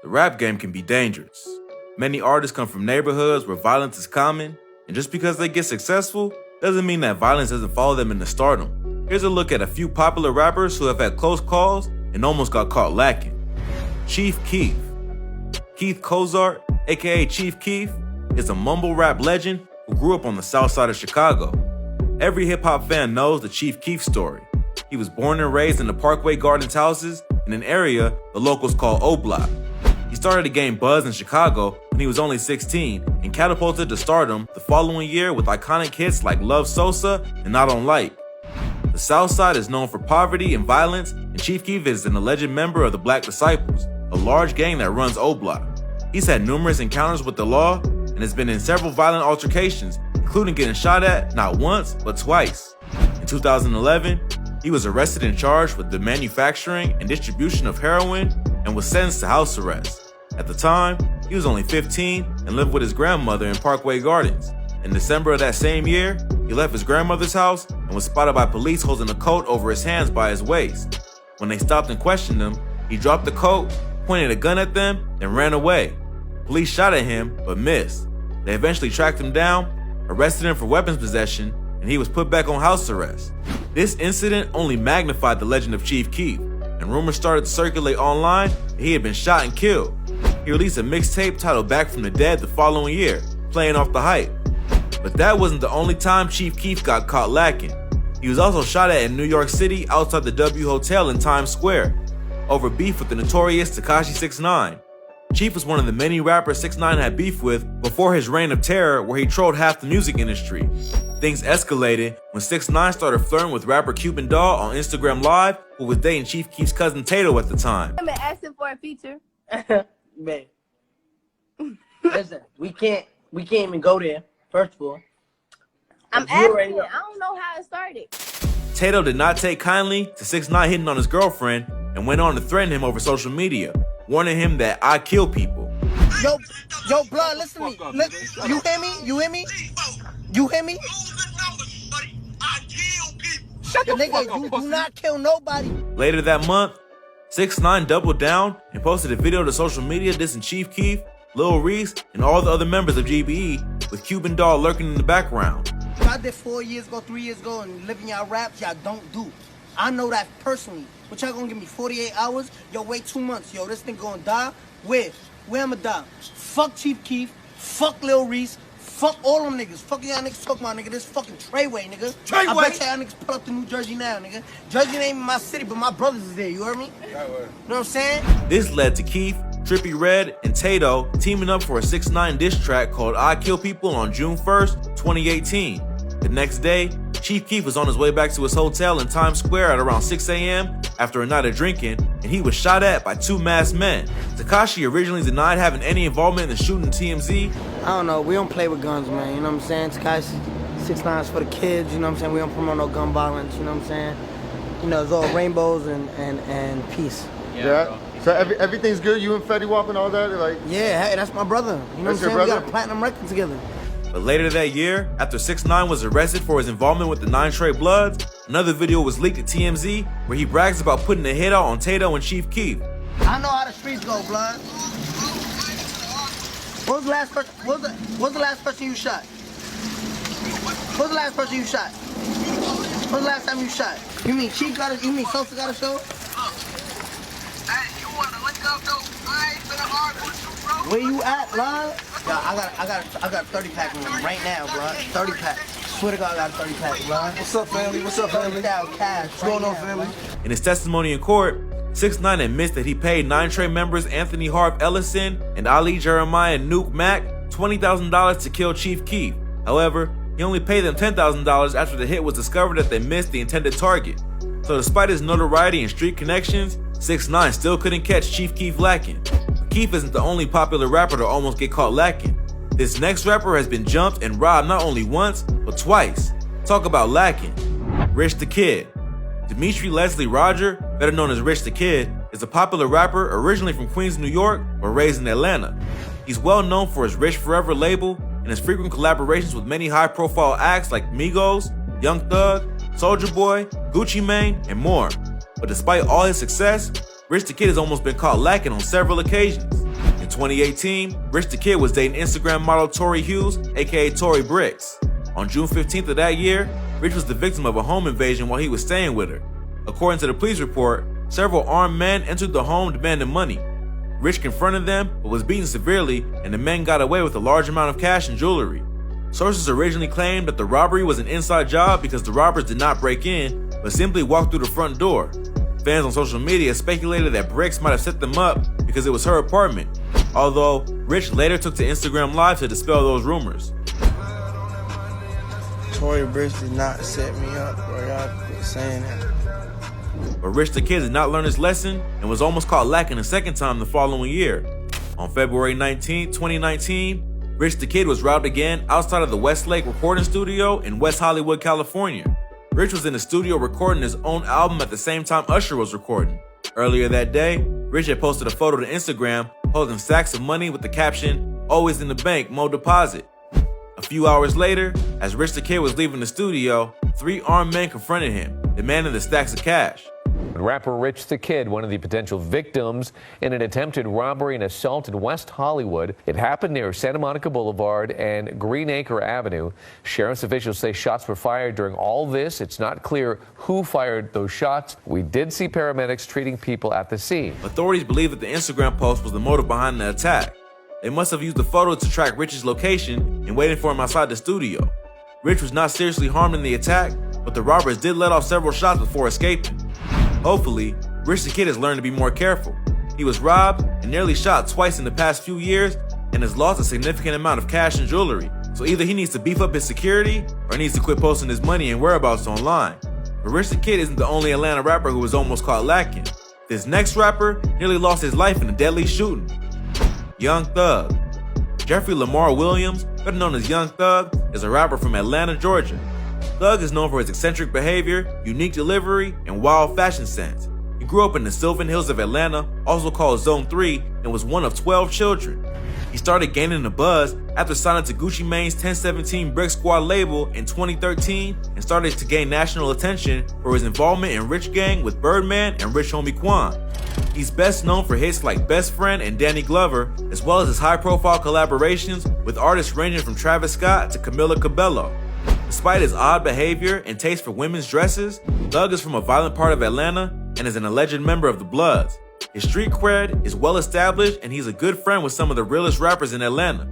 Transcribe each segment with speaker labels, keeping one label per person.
Speaker 1: the rap game can be dangerous. Many artists come from neighborhoods where violence is common, and just because they get successful doesn't mean that violence doesn't follow them into stardom. Here's a look at a few popular rappers who have had close calls and almost got caught lacking. Chief Keef. Keith Cozart, aka Chief Keef, is a mumble rap legend who grew up on the south side of Chicago. Every hip-hop fan knows the Chief Keef story. He was born and raised in the Parkway Gardens houses in an area the locals call O Block. He started to gain buzz in Chicago when he was only 16 and catapulted to stardom the following year with iconic hits like Love Sosa and Not on Light. The South Side is known for poverty and violence, and Chief Keef is an alleged member of the Black Disciples, a large gang that runs O Block. He's had numerous encounters with the law and has been in several violent altercations, including getting shot at not once, but twice. In 2011, he was arrested and charged with the manufacturing and distribution of heroin and was sentenced to house arrest. At the time, he was only 15 and lived with his grandmother in Parkway Gardens. In December of that same year, he left his grandmother's house and was spotted by police holding a coat over his hands by his waist. When they stopped and questioned him, he dropped the coat, pointed a gun at them, and ran away. Police shot at him, but missed. They eventually tracked him down, arrested him for weapons possession, and he was put back on house arrest. This incident only magnified the legend of Chief Keef, and rumors started to circulate online that he had been shot and killed. He released a mixtape titled Back from the Dead the following year, playing off the hype. But that wasn't the only time Chief Keef got caught lacking. He was also shot at in New York City outside the W Hotel in Times Square, over beef with the notorious Tekashi 6ix9ine. Chief was one of the many rappers 6ix9ine had beef with before his reign of terror, where he trolled half the music industry. Things escalated when 6ix9ine started flirting with rapper Cuban Doll on Instagram Live, who was dating Chief Keef's cousin Tato at the time.
Speaker 2: I've been asking for a feature.
Speaker 3: Man, listen, we can't even go there. First of all,
Speaker 2: I'm asking. I don't know how it started.
Speaker 1: Tato did not take kindly to 6ix9ine hitting on his girlfriend and went on to threaten him over social media, warning him that I kill people.
Speaker 3: Yo, blood, listen to me. You hear me? You hear me? You hear me? Shut the nigga, you do not kill nobody.
Speaker 1: Later that month, 6ix9ine doubled down and posted a video to social media dissing Chief Keef, Lil Reese, and all the other members of GBE, with Cuban Doll lurking in the background.
Speaker 3: I did 4 years ago, 3 years ago, and living y'all raps, y'all don't do. I know that personally. But y'all gonna give me 48 hours? Yo, wait 2 months. Yo, this nigga gonna die? Where? Where I'ma die? Fuck Chief Keef. Fuck Lil Reese. Fuck all them niggas. Fuck y'all niggas talking about, nigga. This fucking Treyway, nigga. I bet y'all niggas pull up to New Jersey now, nigga. Jersey ain't my city, but my brothers is there. You heard me? You know what I'm saying?
Speaker 1: This led to Keef, Trippie Redd, and Tato teaming up for a 6ix9ine diss track called I Kill People on June 1st, 2018. The next day, Chief Keef was on his way back to his hotel in Times Square at around 6 a.m. after a night of drinking, and he was shot at by 2 masked men. Tekashi originally denied having any involvement in the shooting TMZ.
Speaker 3: I don't know, we don't play with guns, man, you know what I'm saying? Tekashi 6ix9ine's for the kids, you know what I'm saying? We don't promote no gun violence, you know what I'm saying? You know, it's all rainbows and peace.
Speaker 4: Yeah. So everything's good? You and Fetty Wap and all that? Like,
Speaker 3: yeah, hey, that's my brother. You know what I'm saying? We got a platinum record together.
Speaker 1: But later that year, after 6ix9ine was arrested for his involvement with the 9 Trey Bloods, another video was leaked to TMZ where he brags about putting a hit out on Tato and Chief Keef.
Speaker 3: I know how the streets go, blood. What was the last person? What's the last person you shot? What's the last person you shot? What's the last time you shot? You mean Chief got a? You mean Sosa got a show?
Speaker 5: Hey, you wanna link up though? I ain't finna argue with you, bro.
Speaker 3: Where you at, blood? Yeah, I got a 30 pack right now, blood. 30 pack. Swear to God, I got a 30 pack, blood.
Speaker 4: what's up, family? What's up, family?
Speaker 3: Cash.
Speaker 4: What's going on, family?
Speaker 1: In his testimony in court, 6ix9ine admits that he paid 9 Trey members Anthony Harp Ellison and Ali Jeremiah Nuke Mack $20,000 to kill Chief Keef. However, he only paid them $10,000 after the hit was discovered that they missed the intended target. So despite his notoriety and street connections, 6ix9ine still couldn't catch Chief Keef lacking. Keef isn't the only popular rapper to almost get caught lacking. This next rapper has been jumped and robbed not only once, but twice. Talk about lacking. Rich the Kid. Dimitri Leslie Roger, better known as Rich the Kid, is a popular rapper originally from Queens, New York, but raised in Atlanta. He's well known for his Rich Forever label and his frequent collaborations with many high-profile acts like Migos, Young Thug, Soulja Boy, Gucci Mane, and more. But despite all his success, Rich the Kid has almost been caught lacking on several occasions. 2018, Rich the Kid was dating Instagram model Tori Hughes, aka Tori Bricks. On June 15th of that year, Rich was the victim of a home invasion while he was staying with her. According to the police report, several armed men entered the home demanding money. Rich confronted them but was beaten severely, and the men got away with a large amount of cash and jewelry. Sources originally claimed that the robbery was an inside job because the robbers did not break in, but simply walked through the front door. Fans on social media speculated that Bricks might have set them up because it was her apartment, although Rich later took to Instagram Live to dispel those rumors.
Speaker 3: Tory Bricks did not set me up, bro. Y'all quit saying that.
Speaker 1: But Rich the Kid did not learn his lesson and was almost caught lacking a second time the following year. On February 19, 2019, Rich the Kid was robbed again outside of the Westlake recording studio in West Hollywood, California. Rich was in the studio recording his own album at the same time Usher was recording. Earlier that day, Rich had posted a photo to Instagram holding stacks of money with the caption, "Always in the bank, Mo deposit." A few hours later, as Rich the Kid was leaving the studio, 3 armed men confronted him, demanding the stacks of cash.
Speaker 6: Rapper Rich the Kid, one of the potential victims in an attempted robbery and assault in West Hollywood. It happened near Santa Monica Boulevard and Green Acre Avenue. Sheriff's officials say shots were fired during all this. It's not clear who fired those shots. We did see paramedics treating people at the scene.
Speaker 1: Authorities believe that the Instagram post was the motive behind the attack. They must have used the photo to track Rich's location and waited for him outside the studio. Rich was not seriously harmed in the attack, but the robbers did let off several shots before escaping. Hopefully, Rich the Kid has learned to be more careful. He was robbed and nearly shot twice in the past few years and has lost a significant amount of cash and jewelry. So either he needs to beef up his security or he needs to quit posting his money and whereabouts online. But Rich the Kid isn't the only Atlanta rapper who was almost caught lacking. This next rapper nearly lost his life in a deadly shooting. Young Thug. Jeffrey Lamar Williams, better known as Young Thug, is a rapper from Atlanta, Georgia. Thug is known for his eccentric behavior, unique delivery, and wild fashion sense. He grew up in the Sylvan Hills of Atlanta, also called Zone 3, and was one of 12 children. He started gaining a buzz after signing to Gucci Mane's 1017 Brick Squad label in 2013 and started to gain national attention for his involvement in Rich Gang with Birdman and Rich Homie Quan. He's best known for hits like Best Friend and Danny Glover, as well as his high-profile collaborations with artists ranging from Travis Scott to Camila Cabello. Despite his odd behavior and taste for women's dresses, Thug is from a violent part of Atlanta and is an alleged member of the Bloods. His street cred is well established and he's a good friend with some of the realest rappers in Atlanta.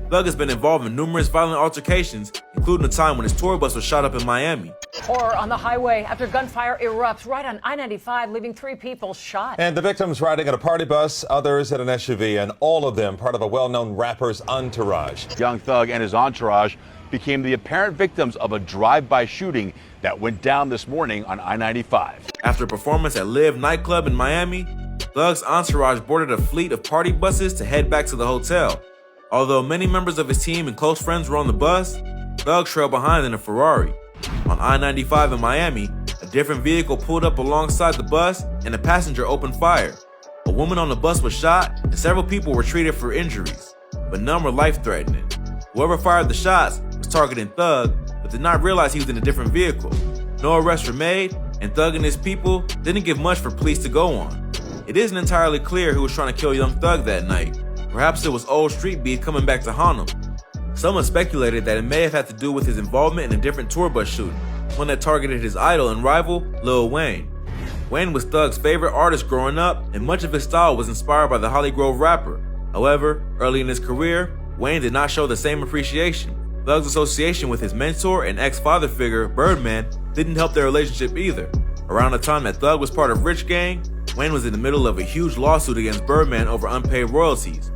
Speaker 1: Thug has been involved in numerous violent altercations, including the time when his tour bus was shot up in Miami.
Speaker 7: Horror on the highway after gunfire erupts right on I-95, leaving 3 people shot.
Speaker 8: And the victims riding in a party bus, others in an SUV, and all of them part of a well-known rapper's entourage.
Speaker 9: Young Thug and his entourage became the apparent victims of a drive-by shooting that went down this morning on I-95.
Speaker 1: After a performance at Live nightclub in Miami, Thug's entourage boarded a fleet of party buses to head back to the hotel. Although many members of his team and close friends were on the bus, Thug trailed behind in a Ferrari. On I-95 in Miami, a different vehicle pulled up alongside the bus and a passenger opened fire. A woman on the bus was shot and several people were treated for injuries, but none were life-threatening. Whoever fired the shots was targeting Thug, but did not realize he was in a different vehicle. No arrests were made, and Thug and his people didn't give much for police to go on. It isn't entirely clear who was trying to kill Young Thug that night. Perhaps it was old street beef coming back to haunt him. Some have speculated that it may have had to do with his involvement in a different tour bus shooting, one that targeted his idol and rival, Lil Wayne. Wayne was Thug's favorite artist growing up, and much of his style was inspired by the Holly Grove rapper. However, early in his career, Wayne did not show the same appreciation. Thug's association with his mentor and ex-father figure, Birdman, didn't help their relationship either. Around the time that Thug was part of Rich Gang, Wayne was in the middle of a huge lawsuit against Birdman over unpaid royalties.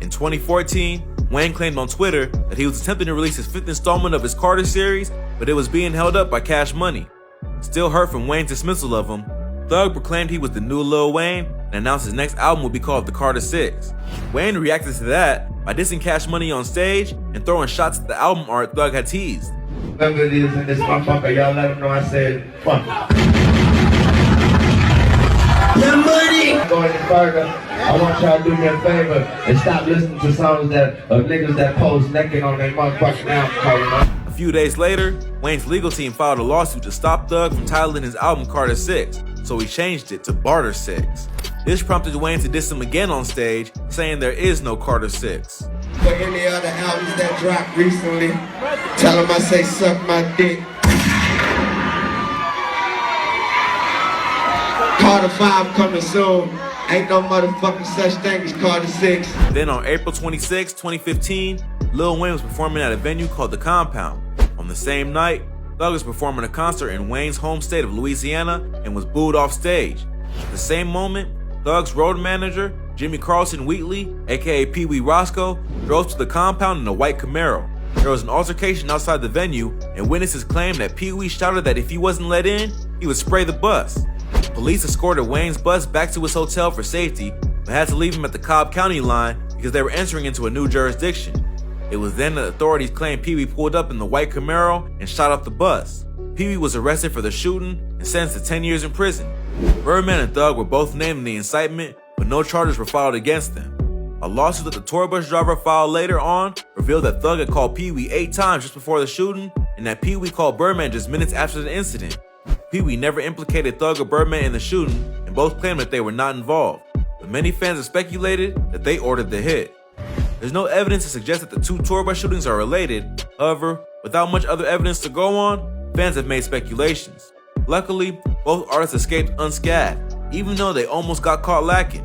Speaker 1: In 2014, Wayne claimed on Twitter that he was attempting to release his 5th installment of his Carter series, but it was being held up by Cash Money. Still hurt from Wayne's dismissal of him, Thug proclaimed he was the new Lil Wayne and announced his next album would be called The Carter 6. Wayne reacted to that by dissing Cash Money on stage and throwing shots at the album art Thug had teased.
Speaker 10: Whoever it is in this motherfucker, y'all let them know I said, fuck. The money! Going further, I want y'all to do me a favor and stop listening to songs of niggas that pose naked on their motherfucking album.
Speaker 1: A few days later, Wayne's legal team filed a lawsuit to stop Thug from titling his album Carter 6, so he changed it to Barter 6. This prompted Wayne to diss him again on stage, saying there is no Carter 6.
Speaker 10: For any other albums that dropped recently, tell them I say suck my dick. Carter 5 coming soon. Ain't no motherfucking such thing as Carter 6.
Speaker 1: Then on April 26, 2015, Lil Wayne was performing at a venue called The Compound. On the same night, Thug was performing a concert in Wayne's home state of Louisiana and was booed off stage. At the same moment, Thug's road manager, Jimmy Carlson Wheatley, aka Pee Wee Roscoe, drove to The Compound in a white Camaro. There was an altercation outside the venue, and witnesses claimed that Pee Wee shouted that if he wasn't let in, he would spray the bus. Police escorted Wayne's bus back to his hotel for safety, but had to leave him at the Cobb County line because they were entering into a new jurisdiction. It was then that authorities claimed Pee Wee pulled up in the white Camaro and shot up the bus. Pee Wee was arrested for the shooting and sentenced to 10 years in prison. Birdman and Thug were both named in the incitement, but no charges were filed against them. A lawsuit that the tour bus driver filed later on revealed that Thug had called Pee Wee 8 times just before the shooting, and that Pee Wee called Birdman just minutes after the incident. Pee Wee never implicated Thug or Birdman in the shooting, and both claimed that they were not involved, but many fans have speculated that they ordered the hit. There's no evidence to suggest that the two tour bus shootings are related. However, without much other evidence to go on, fans have made speculations. Luckily, both artists escaped unscathed, even though they almost got caught lacking.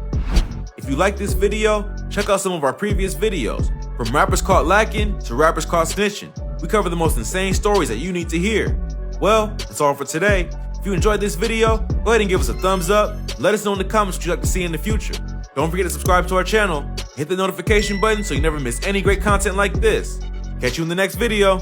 Speaker 1: If you like this video, check out some of our previous videos. From rappers caught lacking to rappers caught snitching, we cover the most insane stories that you need to hear. Well, that's all for today. If you enjoyed this video, go ahead and give us a thumbs up. Let us know in the comments what you'd like to see in the future. Don't forget to subscribe to our channel. Hit the notification button so you never miss any great content like this. Catch you in the next video.